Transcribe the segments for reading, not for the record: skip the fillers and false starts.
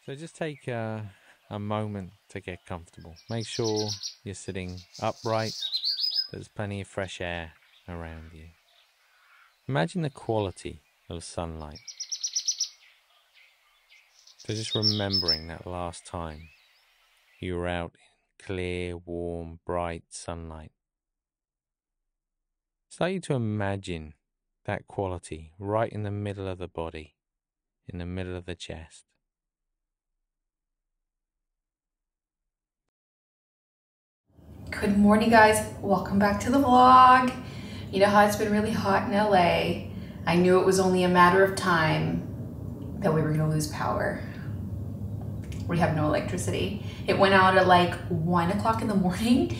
So just take a moment to get comfortable. Make sure you're sitting upright. There's plenty of fresh air around you. Imagine the quality of sunlight. So just remembering that last time you were out in clear, warm, bright sunlight. I'd like you to imagine that quality right in the middle of the body, in the middle of the chest. Good morning, guys. Welcome back to the vlog. You know how it's been really hot in LA. I knew it was only a matter of time that we were gonna lose power. We have no electricity. It went out at like 1 o'clock in the morning.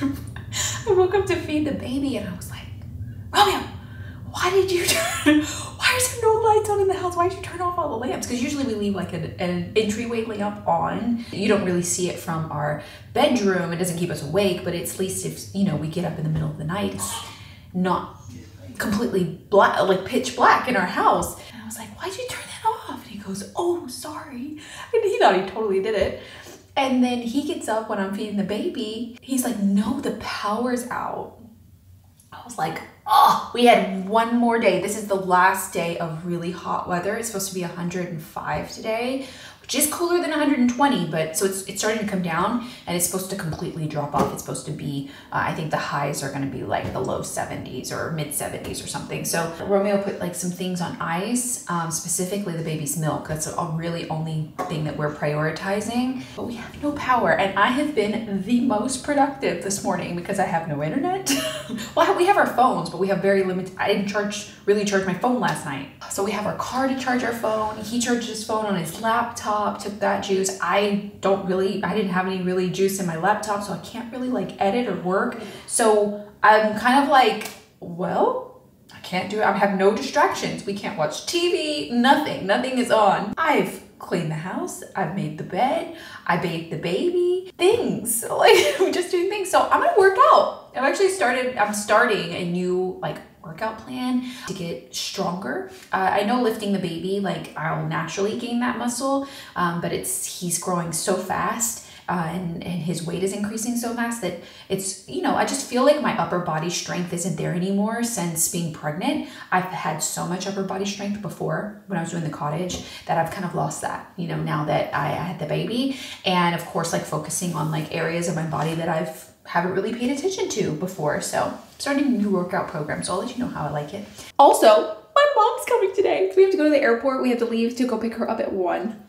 I woke up to feed the baby and I was like, Romeo, why is there no lights on in the house? Why did you turn off all the lamps? Because usually we leave like an entryway lamp on. You don't really see it from our bedroom. It doesn't keep us awake, but it's at least if, you know, we get up in the middle of the night, it's not completely black, like pitch black in our house. And I was like, why'd you turn that off? And he goes, oh, sorry. And he thought he totally did it. And then he gets up when I'm feeding the baby. He's like, no, the power's out. I was like, oh, we had one more day. This is the last day of really hot weather. It's supposed to be 105 today, which is cooler than 120, but so it's starting to come down and it's supposed to completely drop off. It's supposed to be, I think the highs are gonna be like the low 70s or mid 70s or something. So Romeo put like some things on ice, specifically the baby's milk. That's a really only thing that we're prioritizing, but we have no power. And I have been the most productive this morning because I have no internet. Well, we have our phones, but we have very limited. I didn't really charge my phone last night. So we have our car to charge our phone. He charged his phone on his laptop, took that juice. I didn't have any really juice in my laptop, so I can't really like edit or work. So I'm kind of like, well, I can't do it. I have no distractions. We can't watch TV, nothing is on. I've cleaned the house, I've made the bed, I bathed the baby, things, like we're just doing things. So I'm gonna work out. I'm starting a new like workout plan to get stronger. I know lifting the baby, like I'll naturally gain that muscle, but he's growing so fast. And his weight is increasing so fast that it's, you know, I just feel like my upper body strength isn't there anymore since being pregnant. I've had so much upper body strength before when I was doing the cottage that I've kind of lost that, you know, now that I had the baby. And of course, like focusing on like areas of my body that haven't really paid attention to before. So starting a new workout program. So I'll let you know how I like it. Also, my mom's coming today. So we have to go to the airport. We have to leave to go pick her up at 1.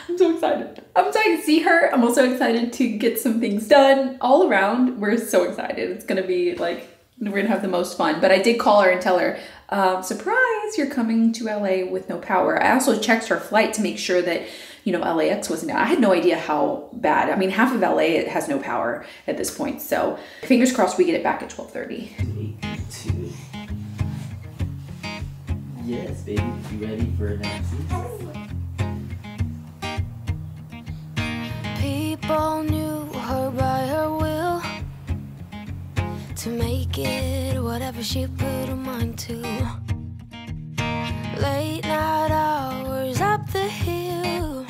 I'm so excited. I'm excited to see her. I'm also excited to get some things done all around. We're so excited. It's gonna be like, we're gonna have the most fun. But I did call her and tell her, surprise, you're coming to LA with no power. I also checked her flight to make sure that, you know, LAX wasn't down. I had no idea how bad. I mean, half of LA it has no power at this point. So fingers crossed we get it back at 12:30. Yes, baby. You ready for a nap? People knew her by her will to make it whatever she put her mind to. Late night hours up the hill,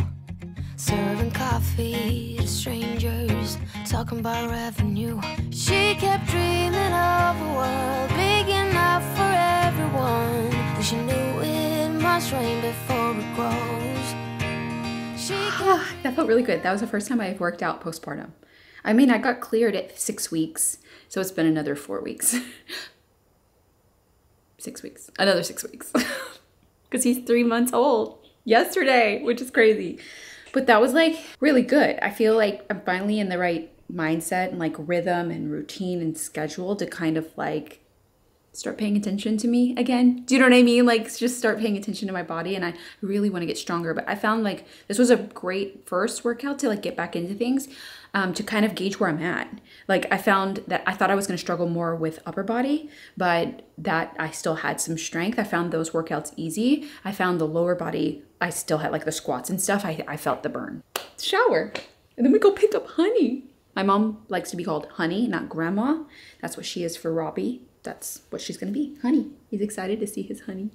serving coffee to strangers, talking about revenue. She kept dreaming of a world big enough for everyone, but she knew it must rain before it grows. That felt really good. That was the first time I've worked out postpartum. I mean, I got cleared at 6 weeks, so it's been another 4 weeks. 6 weeks, another 6 weeks. Because he's 3 months old yesterday, which is crazy. But that was like really good. I feel like I'm finally in the right mindset and like rhythm and routine and schedule to kind of like start paying attention to me again. Do you know what I mean? Like just start paying attention to my body, and I really want to get stronger. But I found like this was a great first workout to like get back into things, to kind of gauge where I'm at. Like I found that I thought I was going to struggle more with upper body, but that I still had some strength. I found those workouts easy. I found the lower body, I still had like the squats and stuff. I felt the burn. Shower. And then we go pick up Honey. My mom likes to be called Honey, not Grandma. That's what she is for Robbie. That's what she's gonna be, Honey. He's excited to see his Honey.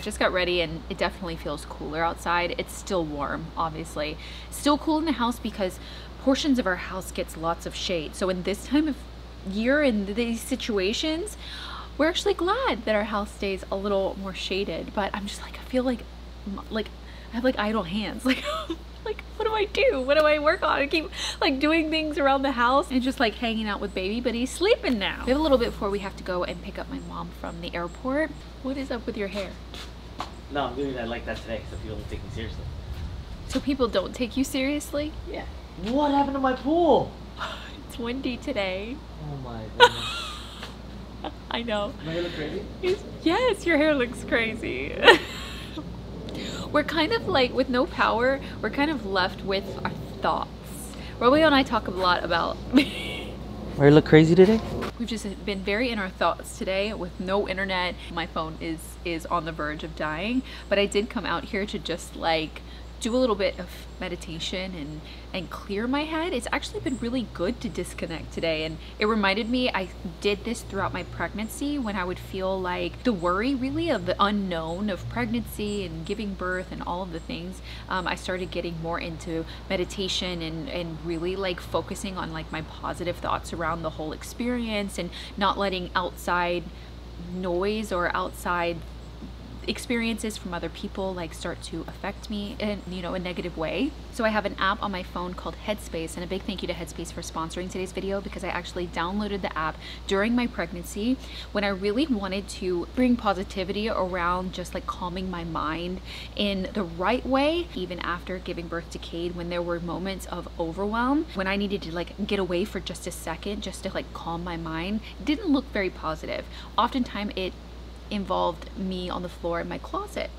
just got ready and it definitely feels cooler outside. It's still warm, obviously. Still cool in the house because portions of our house gets lots of shade. So in this time of year, in these situations, we're actually glad that our house stays a little more shaded. But I'm just like, I feel like I have like idle hands. Like, what do I do? What do I work on? I keep like doing things around the house and just like hanging out with baby, but he's sleeping now. We have a little bit before we have to go and pick up my mom from the airport. What is up with your hair? No, I'm doing that like that today so people don't take me seriously. So people don't take you seriously? Yeah. What happened to my pool? It's windy today. Oh my goodness. I know. My hair look crazy? Yes, your hair looks crazy. We're kind of like, with no power, we're kind of left with our thoughts. Romeo and I talk a lot about... My hair look crazy today? We've just been very in our thoughts today with no internet. My phone is on the verge of dying, but I did come out here to just like do a little bit of meditation and clear my head. It's actually been really good to disconnect today, and it reminded me I did this throughout my pregnancy when I would feel like the worry really of the unknown of pregnancy and giving birth and all of the things. I started getting more into meditation and really like focusing on like my positive thoughts around the whole experience and not letting outside noise or outside experiences from other people like start to affect me in, you know, a negative way. So I have an app on my phone called Headspace, and a big thank you to Headspace for sponsoring today's video, because I actually downloaded the app during my pregnancy when I really wanted to bring positivity around just like calming my mind in the right way, even after giving birth to Cade, when there were moments of overwhelm, when I needed to like get away for just a second just to like calm my mind. It didn't look very positive. Oftentimes it involved me on the floor in my closet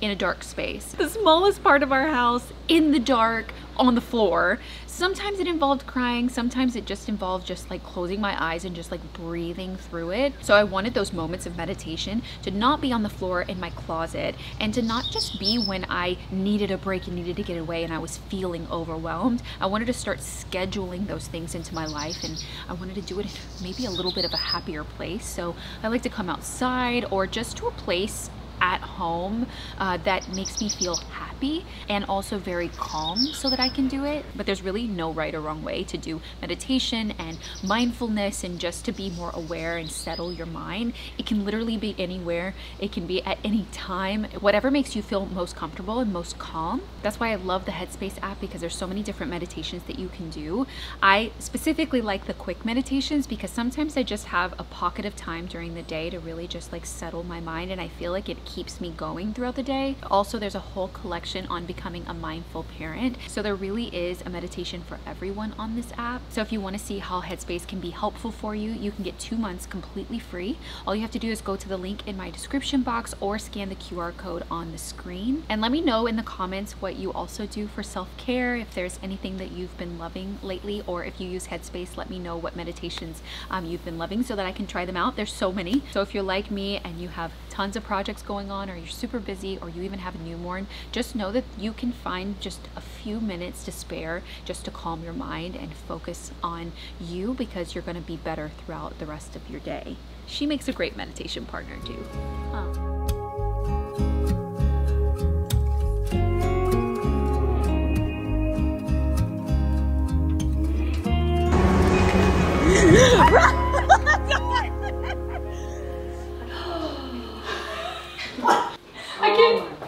in a dark space, the smallest part of our house, in the dark on the floor. Sometimes it involved crying, sometimes it just involved just like closing my eyes and just like breathing through it. So I wanted those moments of meditation to not be on the floor in my closet, and to not just be when I needed a break and needed to get away and I was feeling overwhelmed. I wanted to start scheduling those things into my life, and I wanted to do it in maybe a little bit of a happier place. So I like to come outside or just to a place at home that makes me feel happy and also very calm so that I can do it. But there's really no right or wrong way to do meditation and mindfulness and just to be more aware and settle your mind. It can literally be anywhere. It can be at any time, whatever makes you feel most comfortable and most calm. That's why I love the Headspace app, because there's so many different meditations that you can do. I specifically like the quick meditations because sometimes I just have a pocket of time during the day to really just like settle my mind, and I feel like it keeps me going throughout the day. Also, there's a whole collection on becoming a mindful parent. So there really is a meditation for everyone on this app. So if you want to see how Headspace can be helpful for you, you can get 2 months completely free. All you have to do is go to the link in my description box or scan the QR code on the screen. And let me know in the comments what you also do for self-care, if there's anything that you've been loving lately, or if you use Headspace, let me know what meditations you've been loving so that I can try them out. There's so many. So if you're like me and you have tons of projects going on, or you're super busy, or you even have a newborn, just know that you can find just a few minutes to spare just to calm your mind and focus on you, because you're going to be better throughout the rest of your day. She makes a great meditation partner too.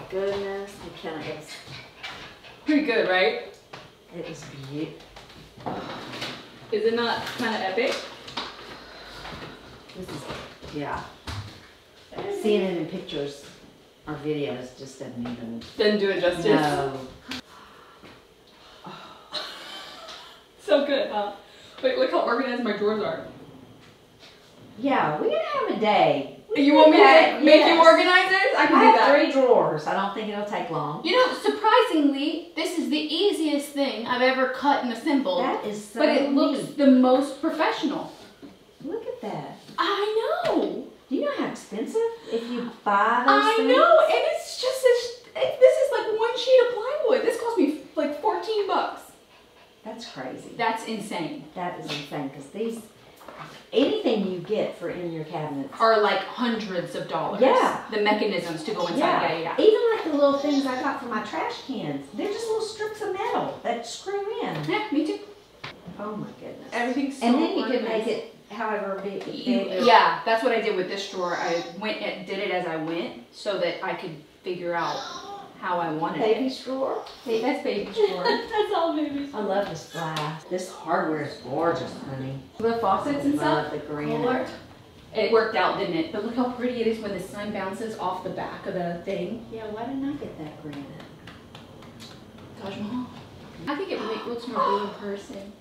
Goodness, I cannot. It's Pretty good, right? it is beautiful. Is it not kind of epic? This is, yeah. Seeing it in pictures or videos just doesn't even. Didn't do it justice. No. So good, huh? Wait, look how organized my drawers are. Yeah, we're gonna have a day. You want me to make you Yes. organize it? I can I do have that. 3 drawers. I don't think it'll take long. You know, surprisingly, this is the easiest thing I've ever cut and assembled. That is so but it looks neat. the most professional. Look at that. I know. Do you know how expensive if you buy those I things? know, and it's just this is like 1 sheet of plywood. This cost me like $14. That's crazy. That's insane. That is insane, because these anything you get for in your cabinets. Are like hundreds of dollars. Yeah. The mechanisms to go inside. Yeah. Even like the little things I got for my trash cans. They're just little strips of metal that screw in. Yeah, me too. Oh my goodness. Everything's so And then you can organized. make it however big. Yeah, that's what I did with this drawer. I did it as I went so that I could figure out how I wanted Baby it. strawer. Hey, that's baby drawer. That's all baby I love this glass. This hardware is gorgeous, honey. The faucets and Love stuff. the granite. Cooler. It worked out, didn't it? But look how pretty it is when the sun bounces off the back of the thing. Yeah, why didn't I get that granite? Taj Mahal. I think it looks more blue in person.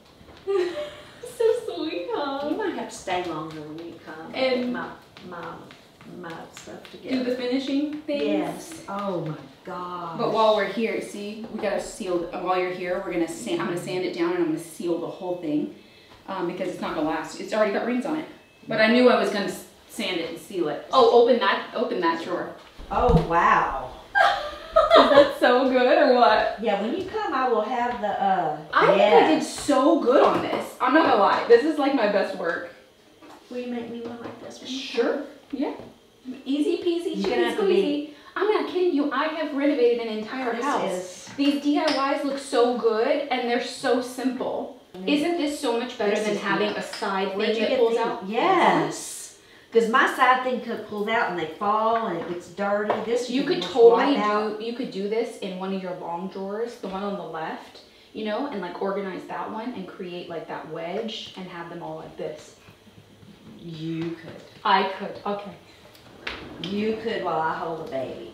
So sweet, huh? You might have to stay longer when you come. And my stuff Do together. the finishing things. Yes. Oh my God. But while we're here, see, we gotta seal. While you're here, we're gonna sand. I'm gonna sand it down and I'm gonna seal the whole thing because it's not gonna last. It's already got rings on it. But I knew I was gonna sand it and seal it. Oh, open that drawer. Oh wow. Is that so good or what? Yeah, when you come, I will have the. I think I did so good on this. I'm not gonna lie. This is like my best work. Will you make me one like this? When you Sure. come? Yeah. Easy peasy, You're chicken gonna have to be- squeezy. I'm not kidding you. I have renovated an entire house. This These DIYs look so good and they're so simple. Isn't this so much better This than is having nice. a side Where'd thing you that get pulls these? out? Yes. Because my side thing pulls out and they fall and it gets dirty. This You could just totally wipe out. you could do this in one of your long drawers, the one on the left, you know, and like organize that one and create like that wedge and have them all like this. You could. I could. Okay. You could while I hold the baby.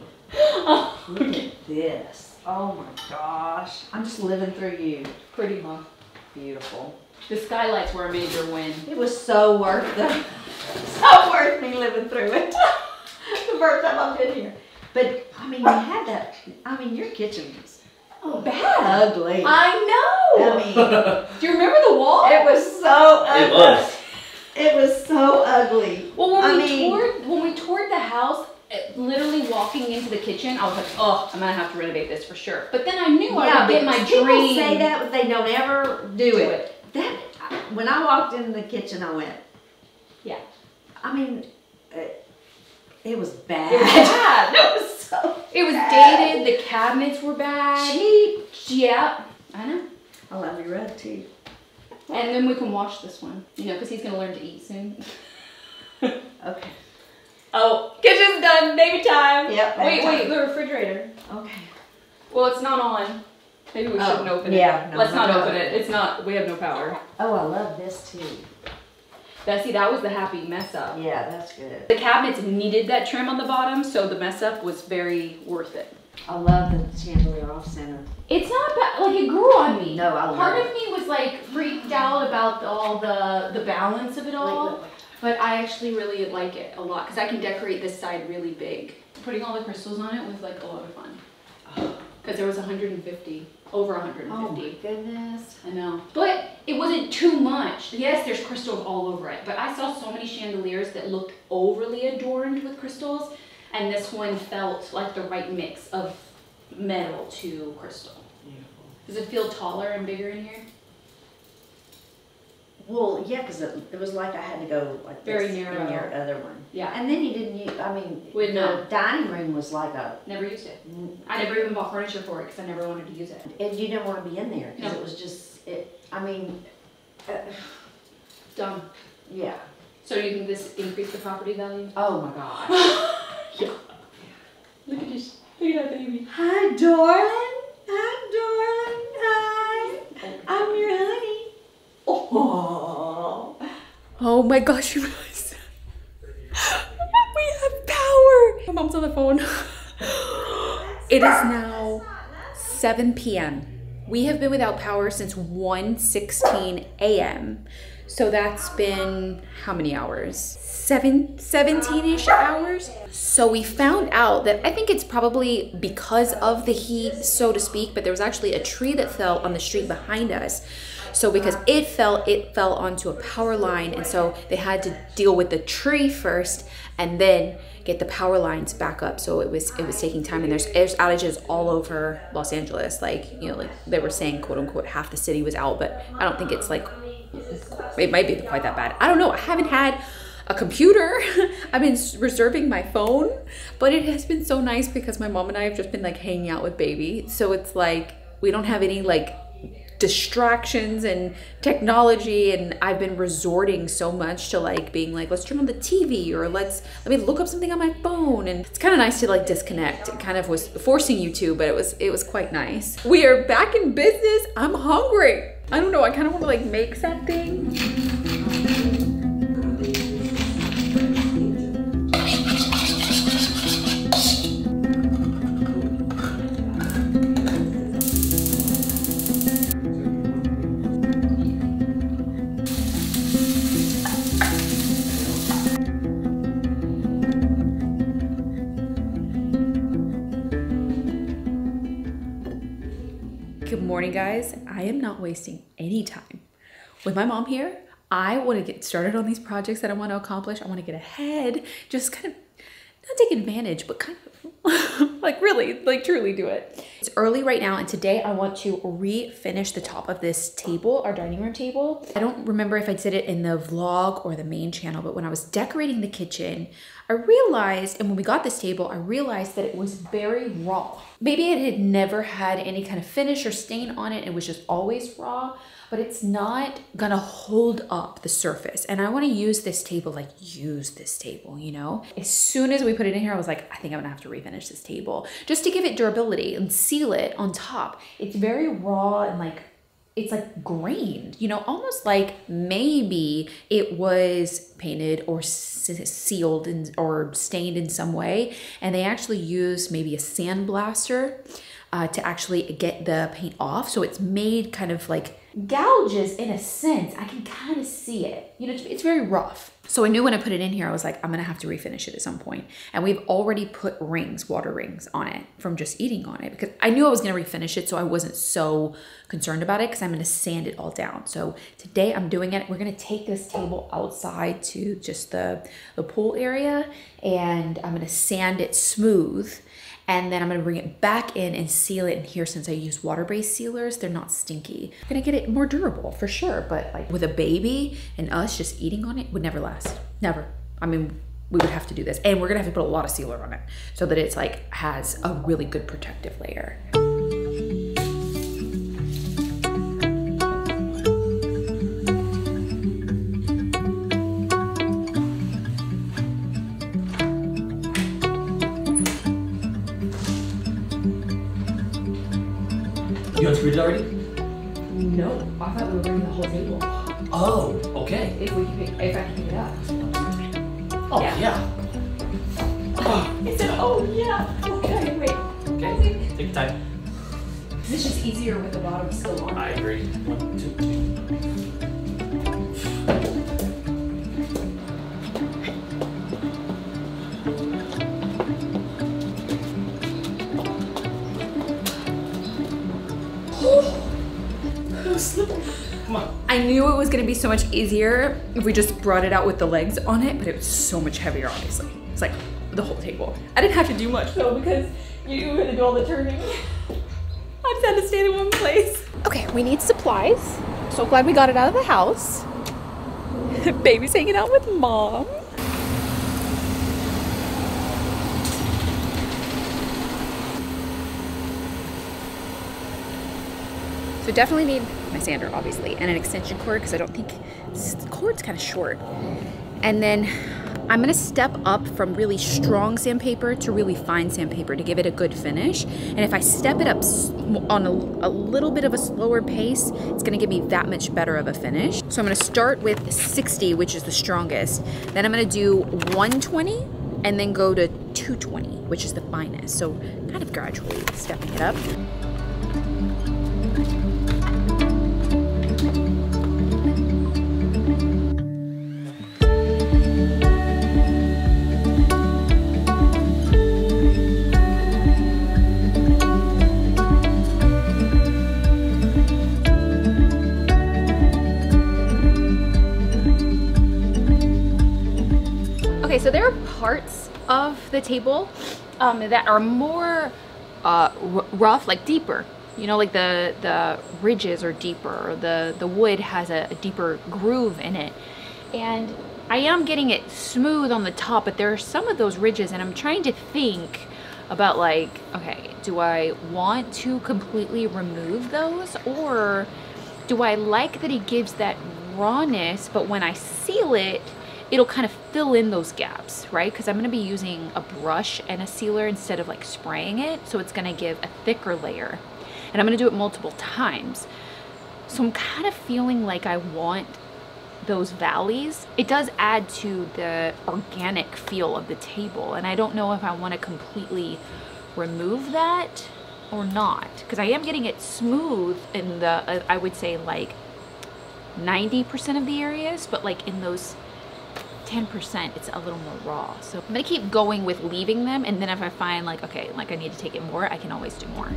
Look at this. Oh my gosh. I'm just living through you. Pretty much. Beautiful. The skylights were a major win. It was so worth so worth me living through it. The first time I've been here. But I mean, you had that. I mean, your kitchen was Bad. ugly. I know. I mean, Do you remember the wall? it was so ugly. It was. It was so ugly. Well, I when we toured the house, literally walking into the kitchen, I was like, oh, I'm gonna have to renovate this for sure. But then I knew I would get my people dream. say that, but they don't ever do Do it. it. That when I walked into the kitchen, I went. Yeah. I mean, it was bad. It was bad. It was so. It was bad. dated. The cabinets were bad. Cheap. Yeah, I know. I love your rug too. And then we can wash this one, you know, because he's gonna learn to eat soon. Okay. Oh, kitchen's done. Baby time. Yep. Wait, the refrigerator. Okay. Well, it's not on. Maybe we Oh, shouldn't open it. yeah, no, Let's no, not no. open it. It's not. We have no power. Oh, I love this too. That was the happy mess up. Yeah, that's good. The cabinets needed that trim on the bottom, so the mess up was very worth it. I love the chandelier off center. It's not bad. Like, it grew on me. No, I love Part it. of me was like freaked out about all the balance of it all. Wait. But I actually really like it a lot because I can decorate this side really big. Putting all the crystals on it was like a lot of fun. Because there was 150, over 150. Oh my goodness. I know. But it wasn't too much. Yes, there's crystals all over it, but I saw so many chandeliers that looked overly adorned with crystals, and this one felt like the right mix of metal to crystal. Beautiful. Does it feel taller and bigger in here? Well, yeah, because it was like I had to go like Very this narrow. in your other one. Yeah. And then you didn't use, I mean, Well, the no. dining room was like a, Never used it. I never even bought furniture for it because I never wanted to use it. and you didn't want to be in there because No. it was just, I mean, Dumb. yeah. So do you think this increased the property value? Oh my gosh. Look at this. Look at that baby. Hi, darling. Hi, darling. Hi. I'm your honey. Oh. Oh my gosh, you guys. We have power. My mom's on the phone. It is now 7 p.m. We have been without power since 1:16 a.m. So that's been how many hours? 17-ish hours. So we found out that I think it's probably because of the heat, so to speak, but there was actually a tree that fell on the street behind us. So because it fell onto a power line, and so they had to deal with the tree first and then get the power lines back up. So it was taking time, and there's outages all over Los Angeles. Like, you know, like they were saying, quote unquote, half the city was out, but I don't think it's like it might be quite that bad. I don't know. I haven't had a computer. I've been reserving my phone, but it has been so nice because my mom and I have just been like hanging out with baby. So it's like, we don't have any like distractions and technology, and I've been resorting so much to like being like, let's turn on the TV, or let me look up something on my phone. And it's kind of nice to like disconnect. It kind of was forcing you to, but it was quite nice. We are back in business. I'm hungry. I don't know, I kind of want to like make something. Good morning, guys. I am not wasting any time. With my mom here, I want to get started on these projects that I want to accomplish. I want to get ahead, just kind of not take advantage, but kind of like really, like truly do it. It's early right now, and today I want to refinish the top of this table, our dining room table. I don't remember if I did it in the vlog or the main channel, but when I was decorating the kitchen, I realized, and when we got this table, I realized that it was very raw. Maybe it had never had any kind of finish or stain on it. It was just always raw, but it's not gonna hold up the surface. And I wanna use this table, you know? As soon as we put it in here, I was like, I think I'm gonna have to refinish this table just to give it durability and seal it on top. It's very raw and like, it's like grained, you know, almost like maybe it was painted or sealed or stained in some way. And they actually use maybe a sandblaster to actually get the paint off. So it's made kind of like gouges in a sense. I can kind of see it. You know, it's very rough. So I knew when I put it in here, I was like, I'm gonna have to refinish it at some point. And we've already put rings, water rings on it from just eating on it, because I knew I was gonna refinish it, so I wasn't so concerned about it because I'm gonna sand it all down. So today I'm doing it. We're gonna take this table outside to just the pool area, and I'm gonna sand it smooth. And then I'm gonna bring it back in and seal it in here. Since I use water-based sealers, they're not stinky. I'm gonna get it more durable for sure, but like with a baby and us just eating on it would never last, never. I mean, we would have to do this. And we're gonna have to put a lot of sealer on it so that it's like has a really good protective layer. You unscrewed it already? No, I thought we were bringing the whole table. Oh, okay. If I can pick it up. Oh, yeah. It said, oh yeah. Okay, wait. Okay, take your time. It's just easier with the bottom still on. I agree. 1, 2, 3. Come on. I knew it was gonna be so much easier if we just brought it out with the legs on it, but it was so much heavier, obviously. It's like the whole table. I didn't have to do much though, because you were gonna do all the turning. I just had to stay in one place. Okay, we need supplies. So glad we got it out of the house. Baby's hanging out with mom. So definitely need my sander, obviously, and an extension cord, because I don't think the cord's kind of short. And then I'm gonna step up from really strong sandpaper to really fine sandpaper to give it a good finish. And if I step it up on a little bit of a slower pace, it's gonna give me that much better of a finish. So I'm gonna start with 60, which is the strongest. Then I'm gonna do 120 and then go to 220, which is the finest. So kind of gradually stepping it up. Okay, so there are parts of the table that are more rough, like deeper. You know, like the ridges are deeper, the wood has a deeper groove in it. And I am getting it smooth on the top, but there are some of those ridges, and I'm trying to think about like, okay, do I want to completely remove those, or do I like that it gives that rawness, but when I seal it, it'll kind of fill in those gaps, right? Because I'm gonna be using a brush and a sealer instead of like spraying it, so it's gonna give a thicker layer. And I'm gonna do it multiple times. So I'm kind of feeling like I want those valleys. It does add to the organic feel of the table, and I don't know if I want to completely remove that or not, because I am getting it smooth in the I would say like 90% of the areas, but like in those 10% it's a little more raw. So I'm gonna keep going with leaving them, and then if I find like, okay, like I need to take it more, I can always do more.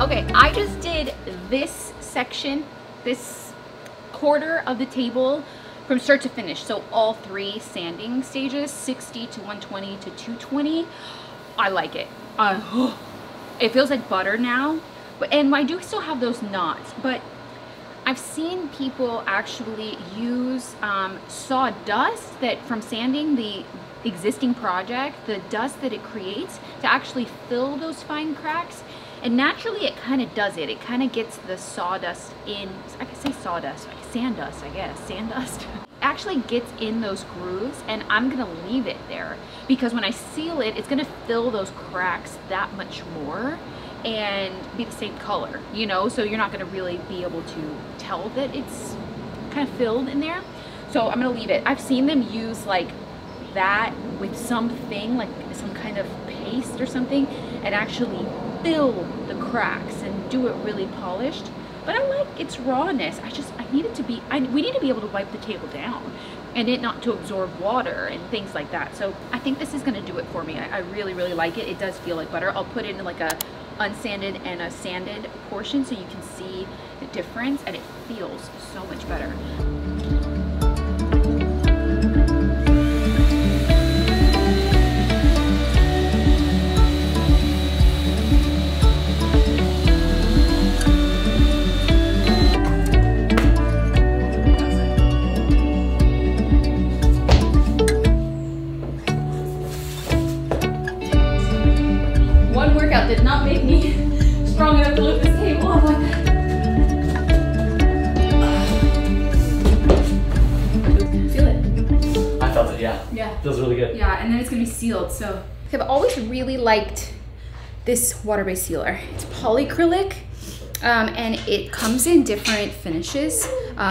Okay, I just did this section, this quarter of the table from start to finish. So all 3 sanding stages, 60 to 120 to 220. I like it. It feels like butter now, and I do still have those knots, but I've seen people actually use sawdust that from sanding the existing project, the dust that it creates to actually fill those fine cracks. And naturally it kind of does it. It kind of gets the sawdust in, I could say sawdust, like sandust, I guess, sandust. Actually gets in those grooves, and I'm gonna leave it there because when I seal it, it's gonna fill those cracks that much more and be the same color, you know? So you're not gonna really be able to tell that it's kind of filled in there. So I'm gonna leave it. I've seen them use like that with something, like some kind of paste or something, and actually fill the cracks and do it really polished. But I like its rawness. I need it to be, we need to be able to wipe the table down and it not to absorb water and things like that. So I think this is gonna do it for me. I really, really like it. It does feel like butter. I'll put it in like a unsanded and a sanded portion so you can see the difference, and it feels so much better. Did not make me strong enough to lift this table up like that. Feel it? I felt it, yeah. Yeah. Feels really good. Yeah, and then it's gonna be sealed, so. I've always really liked this water-based sealer. It's polyacrylic, and it comes in different finishes,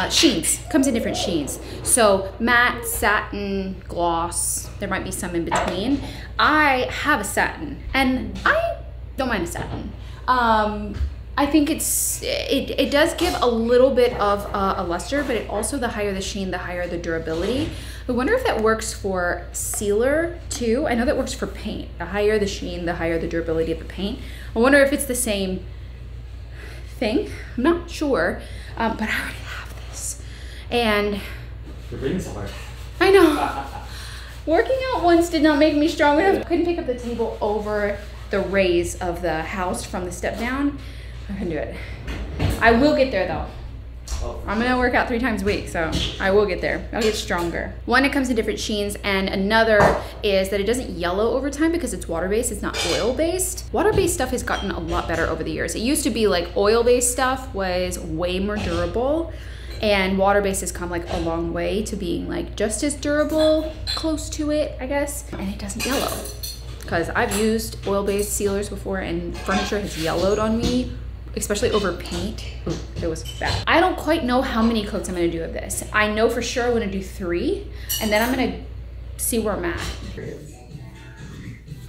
sheens, comes in different sheens. So matte, satin, gloss, there might be some in between. I have a satin, and I don't mind a satin. I think it does give a little bit of a luster, but it also, the higher the sheen, the higher the durability. I wonder if that works for sealer too. I know that works for paint. The higher the sheen, the higher the durability of the paint. I wonder if it's the same thing. I'm not sure, but I already have this. And you're breathing so hard. I know. Working out once did not make me strong enough. Couldn't pick up the table over the raise of the house from the step down. I can do it. I will get there though. I'm gonna work out 3 times a week, so I will get there. I'll get stronger. One, it comes in different sheens, and another is that it doesn't yellow over time because it's water-based, it's not oil-based. Water-based stuff has gotten a lot better over the years. It used to be like oil-based stuff was way more durable, and water-based has come like a long way to being like just as durable, close to it, I guess, and it doesn't yellow. Because I've used oil-based sealers before and furniture has yellowed on me, especially over paint. Ooh, it was bad. I don't quite know how many coats I'm gonna do of this. I know for sure I'm gonna do 3, and then I'm gonna see where I'm at.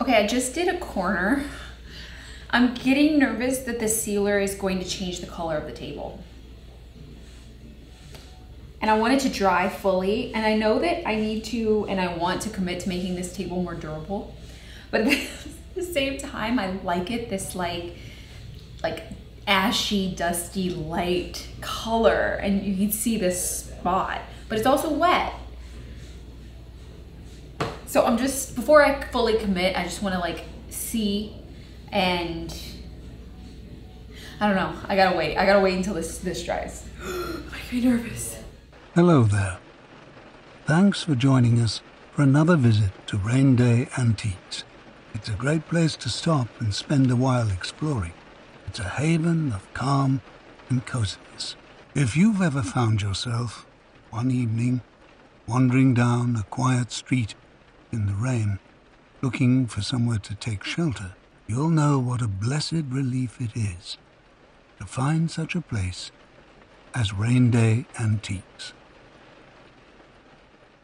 Okay, I just did a corner. I'm getting nervous that the sealer is going to change the color of the table. And I want it to dry fully, and I know that I need to, and I want to commit to making this table more durable. But at the same time, I like it, this like ashy, dusty, light color, and you can see this spot, but it's also wet. So I'm just, before I fully commit, I just want to like see, and I don't know. I gotta wait until this dries. I'm very nervous. Hello there. Thanks for joining us for another visit to Rain Day Antiques. It's a great place to stop and spend a while exploring. It's a haven of calm and coziness. If you've ever found yourself, one evening, wandering down a quiet street in the rain, looking for somewhere to take shelter, you'll know what a blessed relief it is to find such a place as Rain Day Antiques.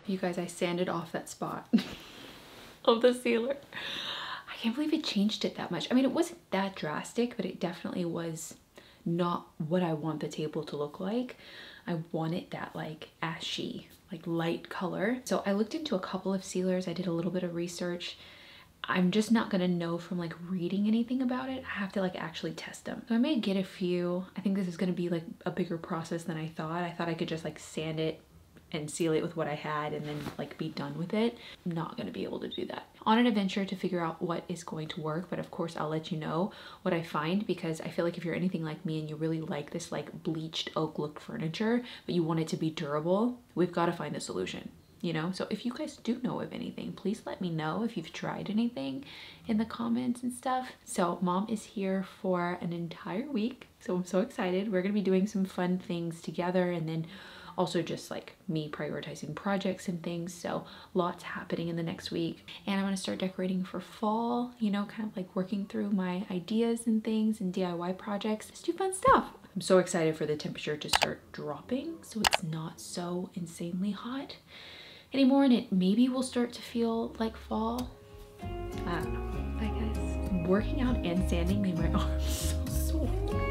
You guys, I sanded off that spot of the sealer. I can't believe it changed it that much. I mean, it wasn't that drastic, but it definitely was not what I want the table to look like. I wanted that like ashy, like light color. So I looked into a couple of sealers. I did a little bit of research. I'm just not gonna know from like reading anything about it. I have to like actually test them. So I may get a few. I think this is gonna be like a bigger process than I thought. I thought I could just like sand it and seal it with what I had and then like be done with it. I'm not gonna be able to do that. On an adventure to figure out what is going to work, but of course I'll let you know what I find, because I feel like if you're anything like me and you really like this like bleached oak look furniture, but you want it to be durable, we've got to find a solution, you know? So if you guys do know of anything, please let me know if you've tried anything in the comments and stuff. So Mom is here for an entire week, so I'm so excited. We're gonna be doing some fun things together, and then also just like me prioritizing projects and things. So lots happening in the next week. And I'm gonna start decorating for fall, you know, kind of like working through my ideas and things and DIY projects. Let's do fun stuff. I'm so excited for the temperature to start dropping so it's not so insanely hot anymore, and it maybe will start to feel like fall. I don't know. Bye guys. Working out and sanding made my arms so sore.